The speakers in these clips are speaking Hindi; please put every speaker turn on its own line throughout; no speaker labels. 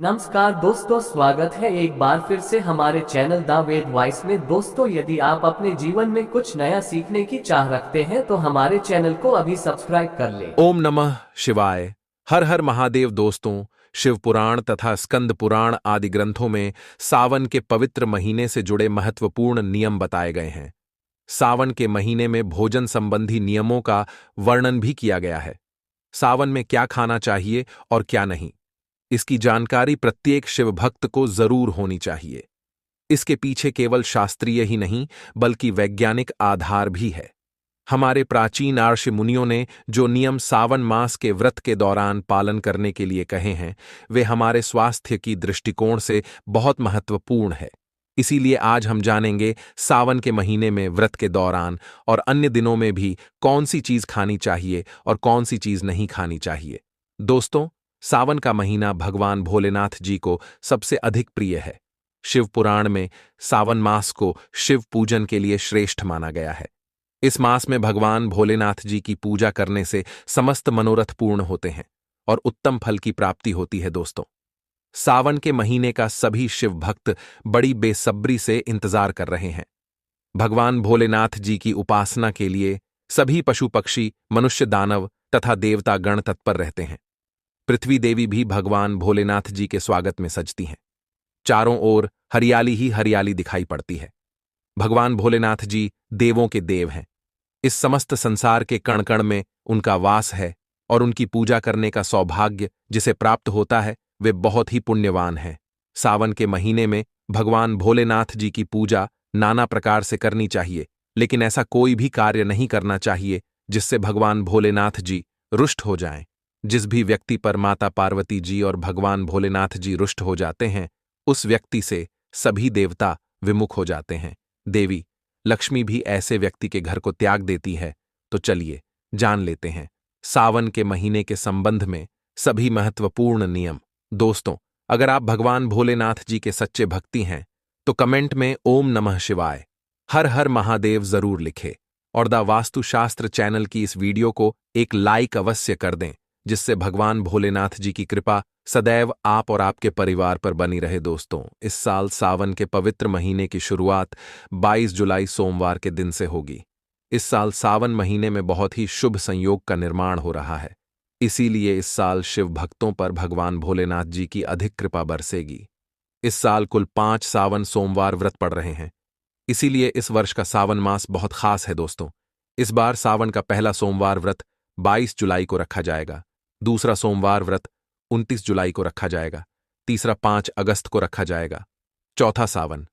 नमस्कार दोस्तों, स्वागत है एक बार फिर से हमारे चैनल द वेद वॉइस में। दोस्तों, यदि आप अपने जीवन में कुछ नया सीखने की चाह रखते हैं तो हमारे चैनल को अभी सब्सक्राइब कर लें।
ओम नमः शिवाय। हर हर महादेव। दोस्तों, शिव पुराण तथा स्कंद पुराण आदि ग्रंथों में सावन के पवित्र महीने से जुड़े महत्वपूर्ण नियम बताए गए हैं। सावन के महीने में भोजन संबंधी नियमों का वर्णन भी किया गया है। सावन में क्या खाना चाहिए और क्या नहीं, इसकी जानकारी प्रत्येक शिव भक्त को जरूर होनी चाहिए। इसके पीछे केवल शास्त्रीय ही नहीं बल्कि वैज्ञानिक आधार भी है। हमारे प्राचीन ऋषि मुनियों ने जो नियम सावन मास के व्रत के दौरान पालन करने के लिए कहे हैं, वे हमारे स्वास्थ्य की दृष्टिकोण से बहुत महत्वपूर्ण है। इसीलिए आज हम जानेंगे सावन के महीने में व्रत के दौरान और अन्य दिनों में भी कौन सी चीज खानी चाहिए और कौन सी चीज नहीं खानी चाहिए। दोस्तों, सावन का महीना भगवान भोलेनाथ जी को सबसे अधिक प्रिय है। शिव पुराण में सावन मास को शिव पूजन के लिए श्रेष्ठ माना गया है। इस मास में भगवान भोलेनाथ जी की पूजा करने से समस्त मनोरथ पूर्ण होते हैं और उत्तम फल की प्राप्ति होती है। दोस्तों, सावन के महीने का सभी शिव भक्त बड़ी बेसब्री से इंतजार कर रहे हैं। भगवान भोलेनाथ जी की उपासना के लिए सभी पशु पक्षी, मनुष्य, दानव तथा देवता गण तत्पर रहते हैं। पृथ्वी देवी भी भगवान भोलेनाथ जी के स्वागत में सजती हैं। चारों ओर हरियाली ही हरियाली दिखाई पड़ती है। भगवान भोलेनाथ जी देवों के देव हैं। इस समस्त संसार के कण कण में उनका वास है और उनकी पूजा करने का सौभाग्य जिसे प्राप्त होता है वे बहुत ही पुण्यवान हैं। सावन के महीने में भगवान भोलेनाथ जी की पूजा नाना प्रकार से करनी चाहिए, लेकिन ऐसा कोई भी कार्य नहीं करना चाहिए जिससे भगवान भोलेनाथ जी रुष्ट हो जाएं। जिस भी व्यक्ति पर माता पार्वती जी और भगवान भोलेनाथ जी रुष्ट हो जाते हैं, उस व्यक्ति से सभी देवता विमुख हो जाते हैं। देवी लक्ष्मी भी ऐसे व्यक्ति के घर को त्याग देती है। तो चलिए जान लेते हैं सावन के महीने के संबंध में सभी महत्वपूर्ण नियम। दोस्तों, अगर आप भगवान भोलेनाथ जी के सच्चे भक्ति हैं तो कमेंट में ओम नमः शिवाय, हर हर महादेव जरूर लिखें और द वास्तुशास्त्र चैनल की इस वीडियो को एक लाइक अवश्य कर दें, जिससे भगवान भोलेनाथ जी की कृपा सदैव आप और आपके परिवार पर बनी रहे। दोस्तों, इस साल सावन के पवित्र महीने की शुरुआत 22 जुलाई सोमवार के दिन से होगी। इस साल सावन महीने में बहुत ही शुभ संयोग का निर्माण हो रहा है। इसीलिए इस साल शिव भक्तों पर भगवान भोलेनाथ जी की अधिक कृपा बरसेगी। इस साल कुल 5 सावन सोमवार व्रत पड़ रहे हैं। इसीलिए इस वर्ष का सावन मास बहुत खास है। दोस्तों, इस बार सावन का पहला सोमवार व्रत 22 जुलाई को रखा जाएगा। दूसरा सोमवार व्रत 29 जुलाई को रखा जाएगा। तीसरा 5 अगस्त को रखा जाएगा। चौथा सावन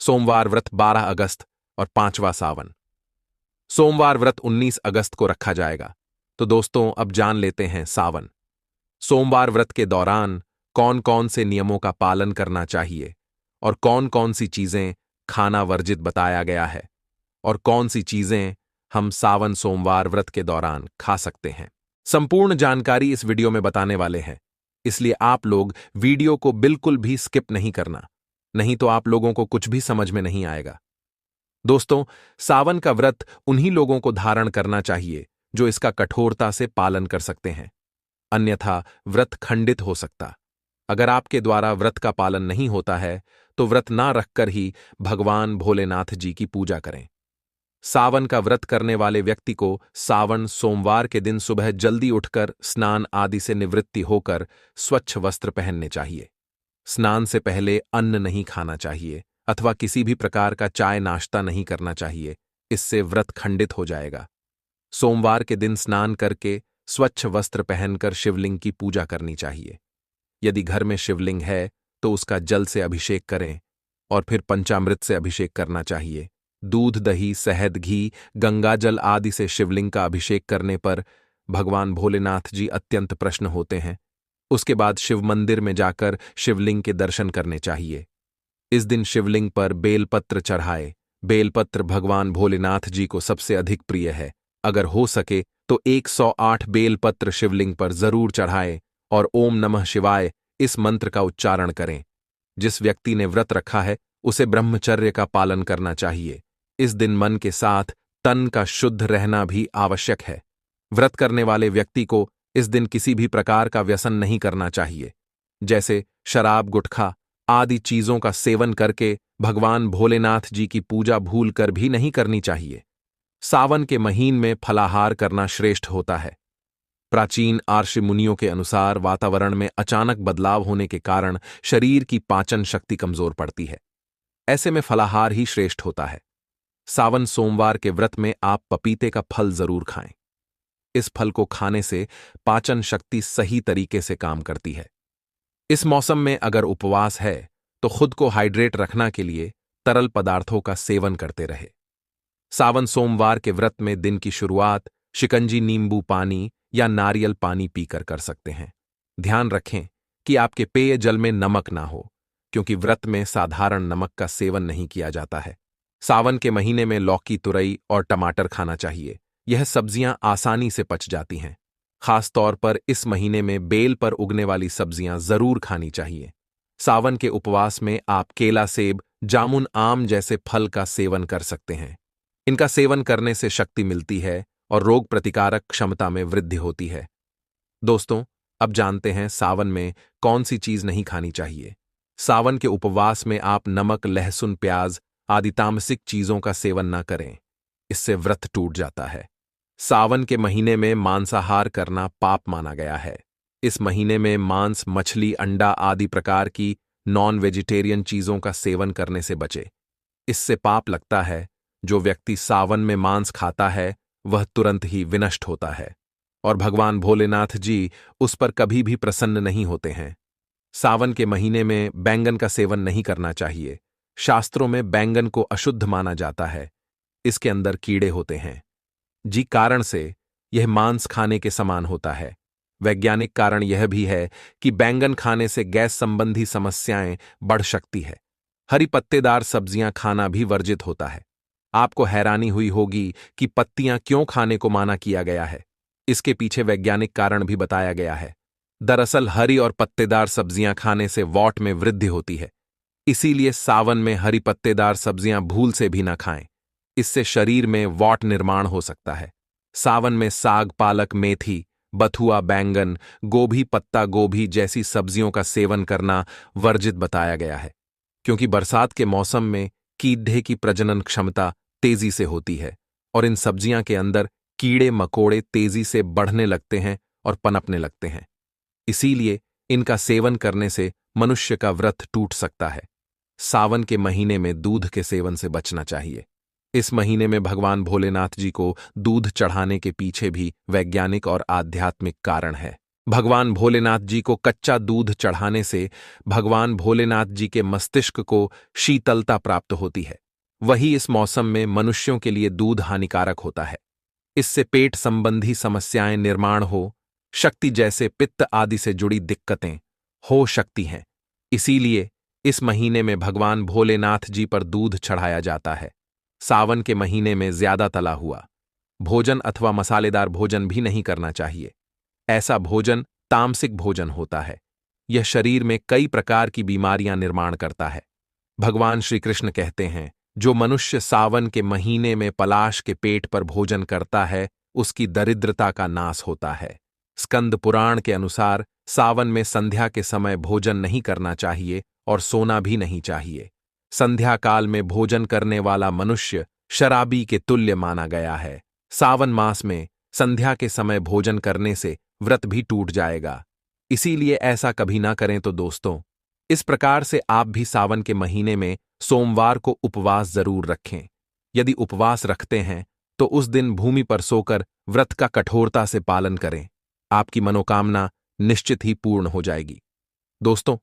सोमवार व्रत 12 अगस्त और पांचवा सावन सोमवार व्रत 19 अगस्त को रखा जाएगा। तो दोस्तों, अब जान लेते हैं सावन सोमवार व्रत के दौरान कौन कौन से नियमों का पालन करना चाहिए और कौन कौन सी चीजें खाना वर्जित बताया गया है और कौन सी चीजें हम सावन सोमवार व्रत के दौरान खा सकते हैं। संपूर्ण जानकारी इस वीडियो में बताने वाले हैं, इसलिए आप लोग वीडियो को बिल्कुल भी स्किप नहीं करना, नहीं तो आप लोगों को कुछ भी समझ में नहीं आएगा। दोस्तों, सावन का व्रत उन्हीं लोगों को धारण करना चाहिए जो इसका कठोरता से पालन कर सकते हैं, अन्यथा व्रत खंडित हो सकता। अगर आपके द्वारा व्रत का पालन नहीं होता है तो व्रत ना रखकर ही भगवान भोलेनाथ जी की पूजा करें। सावन का व्रत करने वाले व्यक्ति को सावन सोमवार के दिन सुबह जल्दी उठकर स्नान आदि से निवृत्ति होकर स्वच्छ वस्त्र पहनने चाहिए। स्नान से पहले अन्न नहीं खाना चाहिए अथवा किसी भी प्रकार का चाय नाश्ता नहीं करना चाहिए, इससे व्रत खंडित हो जाएगा। सोमवार के दिन स्नान करके स्वच्छ वस्त्र पहनकर शिवलिंग की पूजा करनी चाहिए। यदि घर में शिवलिंग है तो उसका जल से अभिषेक करें और फिर पंचामृत से अभिषेक करना चाहिए। दूध, दही, शहद, घी, गंगाजल आदि से शिवलिंग का अभिषेक करने पर भगवान भोलेनाथ जी अत्यंत प्रसन्न होते हैं। उसके बाद शिव मंदिर में जाकर शिवलिंग के दर्शन करने चाहिए। इस दिन शिवलिंग पर बेलपत्र चढ़ाए। बेलपत्र भगवान भोलेनाथ जी को सबसे अधिक प्रिय है। अगर हो सके तो 108 बेलपत्र शिवलिंग पर जरूर चढ़ाए और ओम नमः शिवाय इस मंत्र का उच्चारण करें। जिस व्यक्ति ने व्रत रखा है उसे ब्रह्मचर्य का पालन करना चाहिए। इस दिन मन के साथ तन का शुद्ध रहना भी आवश्यक है। व्रत करने वाले व्यक्ति को इस दिन किसी भी प्रकार का व्यसन नहीं करना चाहिए। जैसे शराब, गुटखा आदि चीजों का सेवन करके भगवान भोलेनाथ जी की पूजा भूलकर भी नहीं करनी चाहिए। सावन के महीन में फलाहार करना श्रेष्ठ होता है। प्राचीन आर्ष मुनियों के अनुसार वातावरण में अचानक बदलाव होने के कारण शरीर की पाचन शक्ति कमजोर पड़ती है। ऐसे में फलाहार ही श्रेष्ठ होता है। सावन सोमवार के व्रत में आप पपीते का फल जरूर खाएं। इस फल को खाने से पाचन शक्ति सही तरीके से काम करती है। इस मौसम में अगर उपवास है तो खुद को हाइड्रेट रखने के लिए तरल पदार्थों का सेवन करते रहे। सावन सोमवार के व्रत में दिन की शुरुआत शिकंजी, नींबू पानी या नारियल पानी पीकर कर सकते हैं। ध्यान रखें कि आपके पेय जल में नमक ना हो, क्योंकि व्रत में साधारण नमक का सेवन नहीं किया जाता है। सावन के महीने में लौकी, तुरई और टमाटर खाना चाहिए। यह सब्जियां आसानी से पच जाती हैं। खास तौर पर इस महीने में बेल पर उगने वाली सब्जियां जरूर खानी चाहिए। सावन के उपवास में आप केला, सेब, जामुन, आम जैसे फल का सेवन कर सकते हैं। इनका सेवन करने से शक्ति मिलती है और रोग प्रतिकारक क्षमता में वृद्धि होती है। दोस्तों, अब जानते हैं सावन में कौन सी चीज नहीं खानी चाहिए। सावन के उपवास में आप नमक, लहसुन, प्याज आदि तामसिक चीजों का सेवन न करें, इससे व्रत टूट जाता है। सावन के महीने में मांसाहार करना पाप माना गया है। इस महीने में मांस, मछली, अंडा आदि प्रकार की नॉन वेजिटेरियन चीजों का सेवन करने से बचे। इससे पाप लगता है। जो व्यक्ति सावन में मांस खाता है वह तुरंत ही विनष्ट होता है और भगवान भोलेनाथ जी उस पर कभी भी प्रसन्न नहीं होते हैं। सावन के महीने में बैंगन का सेवन नहीं करना चाहिए। शास्त्रों में बैंगन को अशुद्ध माना जाता है। इसके अंदर कीड़े होते हैं। जी कारण से यह मांस खाने के समान होता है। वैज्ञानिक कारण यह भी है कि बैंगन खाने से गैस संबंधी समस्याएं बढ़ सकती है। हरी पत्तेदार सब्जियां खाना भी वर्जित होता है। आपको हैरानी हुई होगी कि पत्तियां क्यों खाने को माना किया गया है। इसके पीछे वैज्ञानिक कारण भी बताया गया है। दरअसल हरी और पत्तेदार सब्जियां खाने से वॉट में वृद्धि होती है। इसीलिए सावन में हरी पत्तेदार सब्जियां भूल से भी न खाएं। इससे शरीर में वॉट निर्माण हो सकता है। सावन में साग, पालक, मेथी, बथुआ, बैंगन, गोभी, पत्ता गोभी जैसी सब्जियों का सेवन करना वर्जित बताया गया है, क्योंकि बरसात के मौसम में कीड़े की प्रजनन क्षमता तेजी से होती है और इन सब्जियां के अंदर कीड़े मकोड़े तेजी से बढ़ने लगते हैं और पनपने लगते हैं। इसीलिए इनका सेवन करने से मनुष्य का व्रत टूट सकता है। सावन के महीने में दूध के सेवन से बचना चाहिए। इस महीने में भगवान भोलेनाथ जी को दूध चढ़ाने के पीछे भी वैज्ञानिक और आध्यात्मिक कारण है। भगवान भोलेनाथ जी को कच्चा दूध चढ़ाने से भगवान भोलेनाथ जी के मस्तिष्क को शीतलता प्राप्त होती है। वही इस मौसम में मनुष्यों के लिए दूध हानिकारक होता है। इससे पेट संबंधी समस्याएं निर्माण हो, शक्ति जैसे पित्त आदि से जुड़ी दिक्कतें हो सकती हैं। इसीलिए इस महीने में भगवान भोलेनाथ जी पर दूध चढ़ाया जाता है। सावन के महीने में ज्यादा तला हुआ भोजन अथवा मसालेदार भोजन भी नहीं करना चाहिए। ऐसा भोजन तामसिक भोजन होता है। यह शरीर में कई प्रकार की बीमारियां निर्माण करता है। भगवान श्री कृष्ण कहते हैं, जो मनुष्य सावन के महीने में पलाश के पेट पर भोजन करता है उसकी दरिद्रता का नाश होता है। स्कंद पुराण के अनुसार सावन में संध्या के समय भोजन नहीं करना चाहिए और सोना भी नहीं चाहिए। संध्या काल में भोजन करने वाला मनुष्य शराबी के तुल्य माना गया है। सावन मास में संध्या के समय भोजन करने से व्रत भी टूट जाएगा। इसीलिए ऐसा कभी ना करें। तो दोस्तों, इस प्रकार से आप भी सावन के महीने में सोमवार को उपवास जरूर रखें। यदि उपवास रखते हैं तो उस दिन भूमि पर सोकर व्रत का कठोरता से पालन करें। आपकी मनोकामना निश्चित ही पूर्ण हो जाएगी। दोस्तों,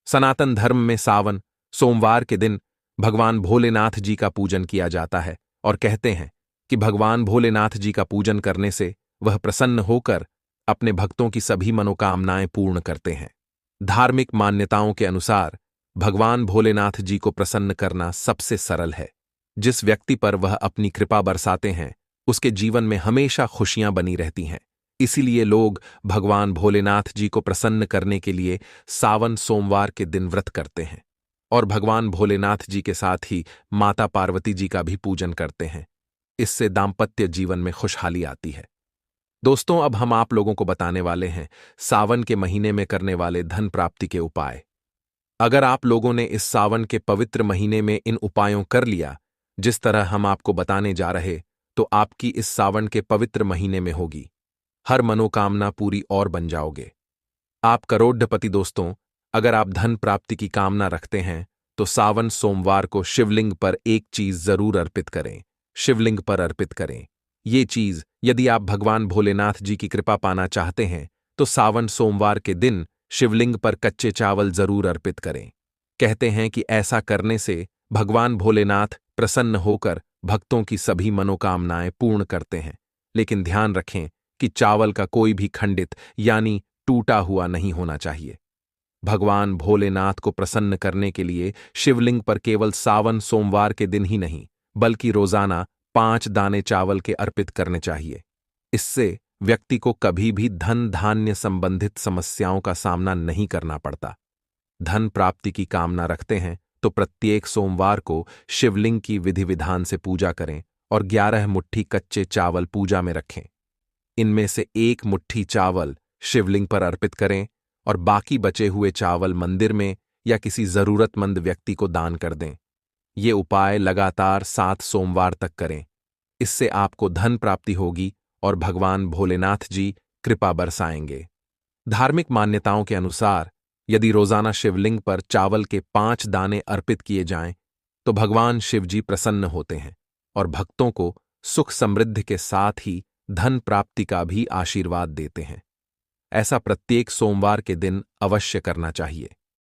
सनातन धर्म में सावन सोमवार के दिन भगवान भोलेनाथ जी का पूजन किया जाता है और कहते हैं कि भगवान भोलेनाथ जी का पूजन करने से वह प्रसन्न होकर अपने भक्तों की सभी मनोकामनाएं पूर्ण करते हैं। धार्मिक मान्यताओं के अनुसार भगवान भोलेनाथ जी को प्रसन्न करना सबसे सरल है। जिस व्यक्ति पर वह अपनी कृपा बरसाते हैं उसके जीवन में हमेशा खुशियां बनी रहती हैं। इसीलिए लोग भगवान भोलेनाथ जी को प्रसन्न करने के लिए सावन सोमवार के दिन व्रत करते हैं और भगवान भोलेनाथ जी के साथ ही माता पार्वती जी का भी पूजन करते हैं। इससे दाम्पत्य जीवन में खुशहाली आती है। दोस्तों, अब हम आप लोगों को बताने वाले हैं सावन के महीने में करने वाले धन प्राप्ति के उपाय। अगर आप लोगों ने इस सावन के पवित्र महीने में इन उपायों कर लिया, जिस तरह हम आपको बताने जा रहे, तो आपकी इस सावन के पवित्र महीने में होगी हर मनोकामना पूरी और बन जाओगे आप करोड़पति। दोस्तों, अगर आप धन प्राप्ति की कामना रखते हैं तो सावन सोमवार को शिवलिंग पर एक चीज जरूर अर्पित करें। शिवलिंग पर अर्पित करें ये चीज। यदि आप भगवान भोलेनाथ जी की कृपा पाना चाहते हैं तो सावन सोमवार के दिन शिवलिंग पर कच्चे चावल जरूर अर्पित करें। कहते हैं कि ऐसा करने से भगवान भोलेनाथ प्रसन्न होकर भक्तों की सभी मनोकामनाएं पूर्ण करते हैं। लेकिन ध्यान रखें कि चावल का कोई भी खंडित यानी टूटा हुआ नहीं होना चाहिए। भगवान भोलेनाथ को प्रसन्न करने के लिए शिवलिंग पर केवल सावन सोमवार के दिन ही नहीं, बल्कि रोजाना 5 दाने चावल के अर्पित करने चाहिए। इससे व्यक्ति को कभी भी धन धान्य संबंधित समस्याओं का सामना नहीं करना पड़ता। धन प्राप्ति की कामना रखते हैं तो प्रत्येक सोमवार को शिवलिंग की विधि विधान से पूजा करें और 11 मुट्ठी कच्चे चावल पूजा में रखें। इनमें से 1 मुट्ठी चावल शिवलिंग पर अर्पित करें और बाकी बचे हुए चावल मंदिर में या किसी जरूरतमंद व्यक्ति को दान कर दें। ये उपाय लगातार 7 सोमवार तक करें। इससे आपको धन प्राप्ति होगी और भगवान भोलेनाथ जी कृपा बरसाएंगे। धार्मिक मान्यताओं के अनुसार यदि रोजाना शिवलिंग पर चावल के 5 दाने अर्पित किए जाएं, तो भगवान शिव जी प्रसन्न होते हैं और भक्तों को सुख समृद्धि के साथ ही धन प्राप्ति का भी आशीर्वाद देते हैं। ऐसा प्रत्येक सोमवार के दिन अवश्य करना चाहिए।